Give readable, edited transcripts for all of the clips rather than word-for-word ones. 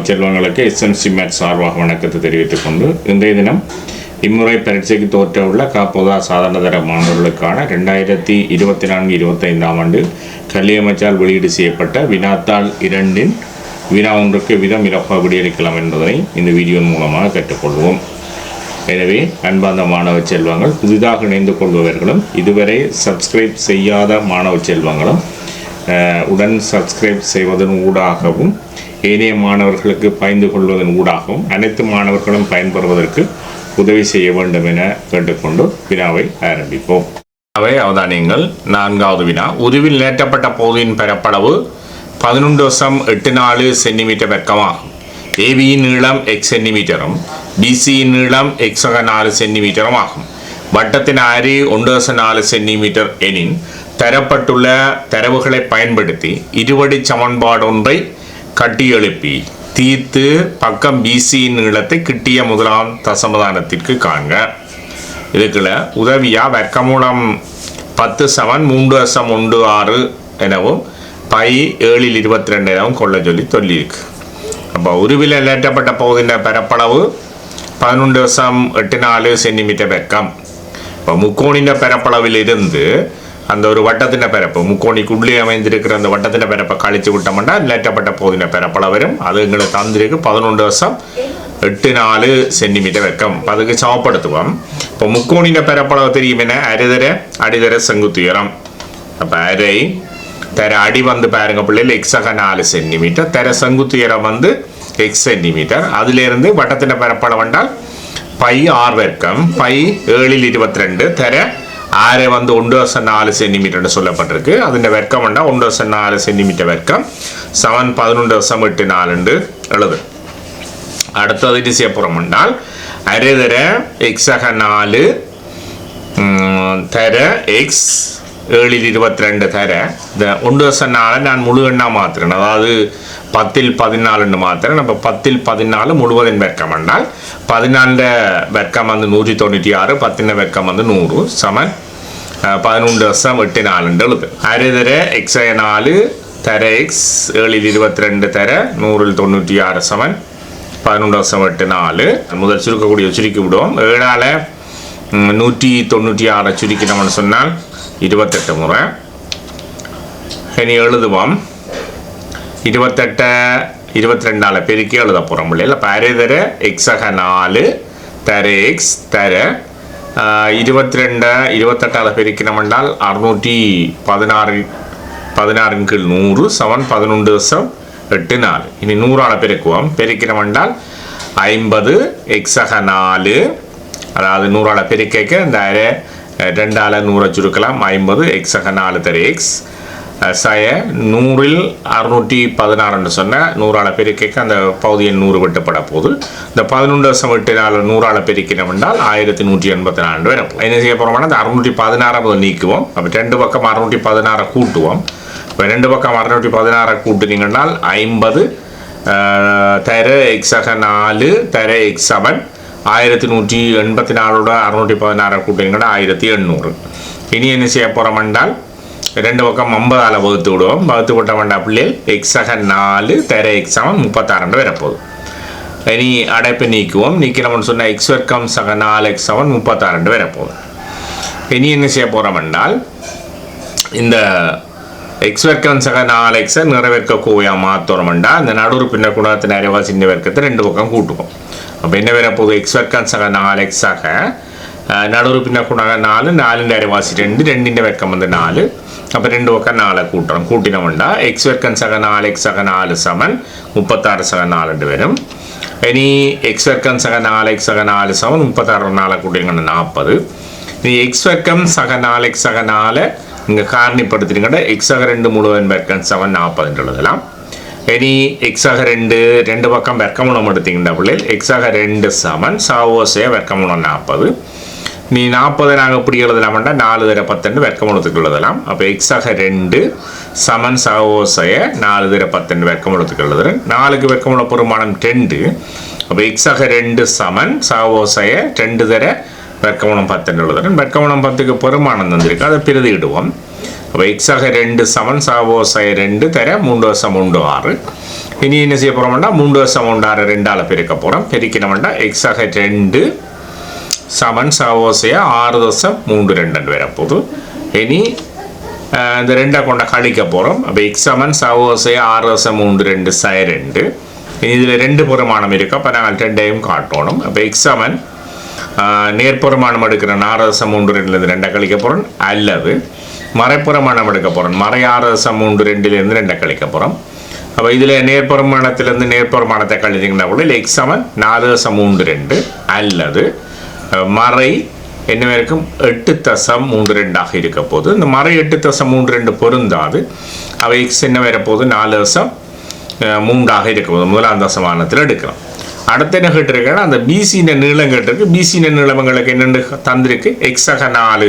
செல்வங்களுக்கு SMC mat சார்பாக வணக்கத்தை தெரிவித்துக் கொண்டு இன்றைய தினம் இம்முறை பரீட்சைக்கு தோற்றவுள்ள காப்போதா சாதாரணதர மாணவர்களுக்கான 2024-25 ஆண்டு கல்வி அமைச்சால் வெளியீடு செய்யப்பட்ட வினாத்தாள் 2 வினா ஒன்றுக்கு விதம் இலப்பாக விடியளிக்கலாம் என்பதனை இந்த வீடியோன் மூலமாக கற்றுக்கொள்வோம். எனவே அன்பார்ந்த மாணவ செல்வங்கள், புதிதாக இணைந்து கொள்பவர்களும் இதுவரை சப்ஸ்கிரைப் செய்யாத மாணவ செல்வங்களும் உடன் சப்ஸ்கிரைப் செய்வதன் ஊடாகவும் ஏனைய மாணவர்களுக்கு பகிர்ந்து கொள்வதன் ஊடாகவும் அனைத்து மாணவர்களும் பயன்பெறுவதற்கு உதவி செய்ய வேண்டும் என கேட்டுக்கொண்டு வினாவை ஆரம்பிப்போம். அவதானியங்கள். 4வது வினா. உருவில் நேற்றப்பட்ட பகுதியின் பரப்பளவு 11.84 சென்டிமீட்டர் வர்க்கமாகும். ஏபியின் நீளம் x சென்டிமீட்டரும் பிசியின் நீளம் x4 சென்டிமீட்டரும் ஆகும். வட்டத்தின் ஆரி 1.4 சென்டிமீட்டர் எனின் தரப்பட்டுள்ள தரவுகளை பயன்படுத்தி இருவடி சமன்பாடு ஒன்றை கட்டி எழுப்பி தீர்த்து பக்கம் பிசியின் நீளத்தை கிட்டிய முதலாம் தசமதானத்திற்கு காண்க. இதுக்குள்ள உதவியா வர்க்கமூலம் 10 எனவும் பை 7/22 எனவும் கொள்ள சொல்லியிருக்கு. அப்போ உருவில் நேற்றப்பட்ட பகுதியின் பரப்பளவு 11.84 சென்டிமீட்டர் வர்க்கம். இப்போ முக்கோணின பரப்பளவில் இருந்து அந்த ஒரு வட்டத்தின பரப்பு முக்கோணிக்குள்ளே அமைந்திருக்கிற அந்த வட்டத்தின பரப்பை கழிச்சு விட்டோம்னா நேற்றப்பட்ட பகுதியின் பரப்பளவு வரும். அது எங்களை தந்திருக்கு 11.84 சென்டிமீட்டர் வர்க்கம். அதுக்கு சமப்படுத்துவோம். இப்போ முக்கோணின பரப்பளவு தெரியும் என்ன? அரிதர அடிதர செங்குத்துயரம். அப்போ அரை தர அடி வந்து பாருங்க பிள்ளைகள் x4 சென்டிமீட்டர், தர செங்குத்துயரம் வந்து x சென்டிமீட்டர். அதிலிருந்து வட்டத்தின பரப்பளவு வந்தால் பை r வர்க்கம், பை 7/22 தர ஆரை வந்து 1.4 சென்டிமீட்டர்னு சொல்லப்பட்டிருக்கு. அதில் வர்க்கம் வந்தால் 1.4 சென்டிமீட்டர் வர்க்கம் 11.84 எழுது. அடுத்தது இது செய்யப்புறம் என்றால் அரைதர x4 தர x 7/22 தர இந்த 1.4 நான் முழு எண்ணா மாத்திரேன், அதாவது 10/14 மாத்திரேன். நம்ம 10/14 முழுவதின் வர்க்கம் என்றால் 14 வர்க்கம் வந்து 196, 10 வர்க்கம் வந்து 100 சமன் 11.84 எழுது. அரைதர x4 தர x 7/22 தர 100/96 சமன் 11.84. முதல் சுருக்கக்கூடிய சுருக்கி விடுவோம். 7ஆல் 196 சுருக்கினோம்னு சொன்னால் 28 முறை. இனி எழுதுவோம். 28 22ஆல் பெருக்கி எழுத போகிறோம் இல்லையா? இப்போ அரைதர x4 தர x தர 28ஆல் பெருக்கினோம் என்றால் 616 சமன் 11.84. இனி 100ஆல் பெருக்குவோம். பெருக்கினோம் என்றால் 50 x4, அதாவது 100ஆல் பெருக்க இந்த அரை 2ஆல் 100 சுருக்கலாம். 50 x4 தர x சய 100ல் 616 சொன்ன 100ஆல் பெருக்க அந்த பகுதியின் 100 வெட்டப்பட போகுது. இந்த 11.84 100ஆல் பெருக்கினோம் என்றால் 1184 வரப்போம். என்ன செய்ய போகிறோம்னா இந்த 616 நீக்குவோம். அப்போ 2 பக்கம் 616 கூட்டுவோம். இப்போ 2 பக்கம் 616 கூட்டுனீங்கன்னால் 50 தர x4 தர x7 1184 616 கூட்டினீங்கன்னா 1800. இனி என்ன செய்ய போகிறோம் என்றால் 2 பக்கம் 50ஆல் வகுத்து விடுவோம். வகுத்து விட்ட வேண்டாம் பிள்ளைகள் x4 தர x7 32 வரப்போகுது. இனி அடைப்பை நீக்குவோம். நீக்கிறோம்னு சொன்னால் x வர்க்கம் சக 4x7 32 வரப்போகுது. இனி என்ன செய்ய போகிறோம் என்றால் இந்த x வர்க்கம் சக 4x நிறைவேற்க கோவையாக மாற்றோம் என்றால் இந்த நடுவு பின்ன குணத்தின் அரைவா சின்ன வர்க்கத்தை 2 பக்கம் கூட்டுவோம். அப்போ என்ன வரப்போகுது? x வர்க்கம் சக 4x சக நடுவு பின்ன குணாக 4 4 அரைவாசி 2 2 வர்க்கம் வந்து 4. அப்போ 2 பக்கம் 4 கூட்டுறோம். கூட்டினோம்னா x வர்க்கம் சக 4x சக 4 சமன் 36 சக 4 வரும். இனி x வர்க்கம் சக 4x சக 4 சமன் 36 4 கூட்டிங்கன்னா 40. இனி x வர்க்கம் சக 4x சக 4 இங்கே காரணிப்படுத்தினீங்கன்னா x சக 2 முழுவதும் வர்க்கம் சமன் 40 எழுதலாம். இனி x சக 2 பக்கம் வர்க்கமூலம் எடுத்தீங்கன்னா பிள்ளைகள் x சக 2 சமன் சாவோசைய வர்க்கமூலம் 40. நீ 40 நாங்கள் இப்படி எழுதலாம்னா 4 தர 10 வர்க்கமூலத்துக்கு எழுதலாம். அப்போ x சக 2 சமன் சாவோசைய 4 தர 10 வர்க்கமூலத்துக்கு எழுதுறேன். 4க்கு வர்க்கமூல பெருமானம் 2. அப்போ x சக 2 சமன் சாவோசைய 2 தர வர்க்கமூலம் 10 எழுதுறேன். வர்க்கமூலம் 10க்கு பெருமானம் தந்திருக்கு, அதை பிரதியிடுவோம். அப்போ எக்ஸாக 2 சமன் சாவோசை 2 தர 3/3 இனி என்ன செய்ய போகிறோம்னா 3/6 2ஆல் பெருக்க போகிறோம். பெருக்கினோம்னா எக்ஸாக 2 சமன் சாவோசையா 6.32 வரப்போகுது. இனி இந்த 2 கொண்ட கழிக்க போகிறோம். அப்போ எக்ஸ் சமன் சாவோசையா 6.32 சை 2. இனி இதில் 2 பெருமானம் இருக்குது. அப்போ நாங்கள் 2ஐயும் காட்டணும். அப்போ எக்ஸ் சமன் நேர்பெருமானம் எடுக்கிற 6.32 2 கழிக்க போகிறோம், அல்லது மறைப்புறமானம் எடுக்க போகிறோம். மறை 6.32 2 கழிக்க போகிறோம். அப்போ இதில் நேர்பெருமானத்திலேருந்து நேர்பெருமானத்தை கழிச்சிங்கன்னா கூட எக்ஸ் சமன் 4.32 அல்லது மறை என்ன இருக்கும் 8.32 இருக்க போது. இந்த மறை 8.32 பொருந்தாது. அவை எக்ஸ் என்ன வரப்போகுது 4.3 இருக்க போது. முதலாம் தசமானத்தில் எடுக்கலாம். அடுத்த என்ன கேட்டிருக்கேன்னா அந்த பிசின நீளம் கேட்டிருக்கு. பிசின நீளங்களுக்கு என்னென்னு தந்திருக்கு எக்ஸாக 4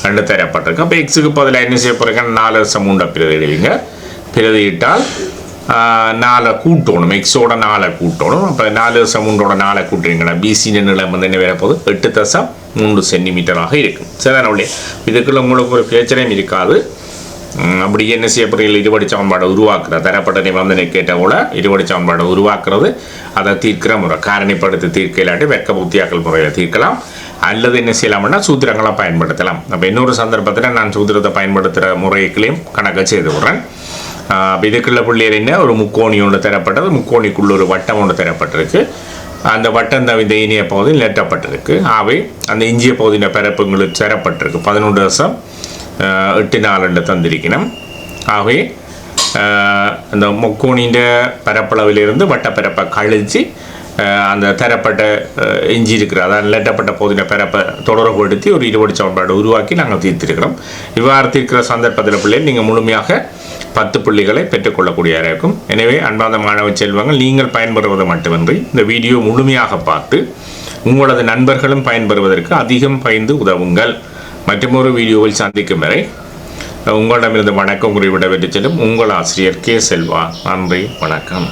ரெண்டு தரப்பட்டிருக்கு. அப்போ எக்ஸுக்கு பதிலாக என்ன செய்ய போகிறீங்க 4.3 பிரதிடுவீங்க. பிரதியிட்டால் 4 கூட்டணும், எக்ஸோட 4 கூட்டணும். அப்போ 4.3 4 கூட்டுறீங்கன்னா பிசின நீளம் வந்து என்ன வரப்போகுது 8.3 சென்டிமீட்டராக இருக்கும். சரிதான உள்ளே இதுக்குள்ள உங்களுக்கு ஒரு பிரச்சனையும் இருக்காது. அப்படி என்ன செய்ய போகிறீங்க இருபடி சமன்பாடை உருவாக்குற தரப்பட்ட நிபந்தனை கேட்ட கூட இருபடி சமன்பாடை உருவாக்குறது, அதை தீர்க்கிற முறை காரணிப்படுத்தி தீர்க்க இல்லாட்டி வெக்க புத்தியாக்கல் முறையில் தீர்க்கலாம், அல்லது என்ன செய்யலாம்னா சூத்திரங்களை பயன்படுத்தலாம். அப்போ இன்னொரு சந்தர்ப்பத்தில் நான் சூத்திரத்தை பயன்படுத்துகிற முறைகளையும் கணக்கை செய்து விடுறேன். இதுக்குள்ள புள்ளியர் என்ன ஒரு முக்கோணி ஒன்று தரப்பட்டது, முக்கோணிக்குள்ள ஒரு வட்டம் ஒன்று தரப்பட்டிருக்கு. அந்த வட்டம் தான் இந்த இனிய பகுதியில் நெட்டப்பட்டிருக்கு. ஆகவே அந்த இஞ்சிய பகுதியின் பரப்புங்களுக்கு தரப்பட்டிருக்கு 11.84 தந்திருக்கணும். ஆகவே அந்த முக்கோணியின் பரப்பளவிலிருந்து வட்டப்பரப்பை கழித்து அந்த தரப்பட்ட இஞ்சி இருக்கிற அதாவது நெட்டப்பட்ட பகுதியின் பரப்பை தொடர்புபடுத்தி ஒரு இருபடி சமன்பாடு உருவாக்கி நாங்கள் தீர்த்திருக்கிறோம். இவ்வாறு தீர்க்கிற சந்தர்ப்பத்தில் பிள்ளைகள் நீங்கள் முழுமையாக 10 புள்ளிகளை பெற்றுக்கொள்ளக்கூடியதாக இருக்கும். எனவே அன்பார்ந்த மாணவ செல்வங்கள், நீங்கள் பயன்பெறுவது மட்டுமின்றி இந்த வீடியோ முழுமையாக பார்த்து உங்களது நண்பர்களும் பயன்பெறுவதற்கு அதிகம் பயின்று உதவுங்கள். மற்றொரு வீடியோவில் சந்திக்கும் வரை உங்களிடமிருந்து வணக்கம் குறிவிட வெற்றி செல்லும் உங்கள் ஆசிரியர் கே செல்வா. நன்றி, வணக்கம்.